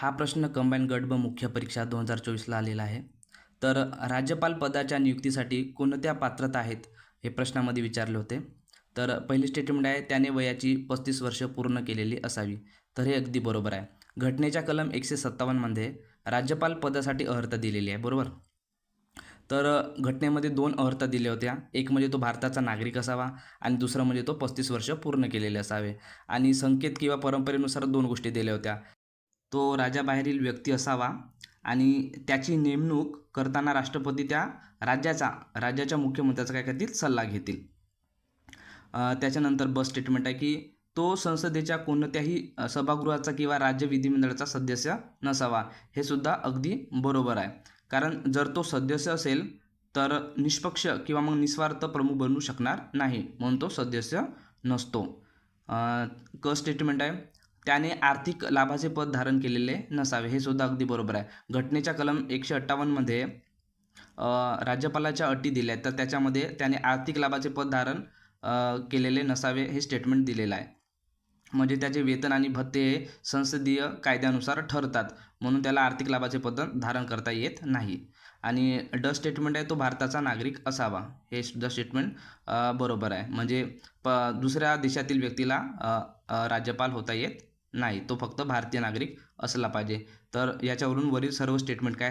हा प्रश्न कंबाईन गट ब मुख्य परीक्षा 2024ला आलेला आहे. तर राज्यपाल पदाच्या नियुक्तीसाठी कोणत्या पात्रता आहेत हे प्रश्नामध्ये विचारले होते. तर पहिली स्टेटमेंट आहे, त्याने वयाची 35 वर्ष पूर्ण केलेली असावी. तर हे अगदी बरोबर आहे. घटनेच्या कलम 157 मध्ये राज्यपाल पदासाठी अर्हता दिलेली आहे, बरोबर. तर घटनेमध्ये दोन अर्हता दिल्या होत्या. एक म्हणजे तो भारताचा नागरिक असावा आणि दुसरं म्हणजे तो 35 वर्ष पूर्ण केलेले असावे. आणि संकेत किंवा परंपरेनुसार दोन गोष्टी दिल्या होत्या. तो राजाबाहेरील व्यक्ती असावा आणि त्याची नेमणूक करताना राष्ट्रपती त्या राज्याच्या मुख्यमंत्र्याचा काय करतील, सल्ला घेतील. त्याच्यानंतर बस स्टेटमेंट आहे की तो संसदेच्या कोणत्याही सभागृहाचा किंवा राज्य विधिमंडळाचा सदस्य नसावा. हे सुद्धा अगदी बरोबर आहे. कारण जर तो सदस्य असेल तर निष्पक्ष किंवा मग निस्वार्थ प्रमुख बनू शकणार नाही, म्हणून तो सदस्य नसतो. क स्टेटमेंट आहे, त्याने आर्थिक लाभाचे पद धारण केलेले नसावे. हे सुद्धा अगदी बरोबर आहे. घटनेच्या कलम 158 मध्ये राज्यपालाच्या अटी दिल्या आहेत, तर त्याच्यामध्ये त्याने आर्थिक लाभाचे पद धारण केलेले नसावे हे स्टेटमेंट दिलेलं आहे. म्हणजे त्याचे वेतन आणि भत्ते हे संसदीय कायद्यानुसार ठरतात, म्हणून त्याला आर्थिक लाभाचे पद धारण करता येत नाही. आणि ड स्टेटमेंट आहे, तो भारताचा नागरिक असावा. हे सुद्धा स्टेटमेंट बरोबर आहे. म्हणजे दुसऱ्या देशातील व्यक्तीला राज्यपाल होता येत नाही, तो फक्त भारतीय नागरिक असला पाहिजे. तर याच्यावरून वरील सर्व स्टेटमेंट काय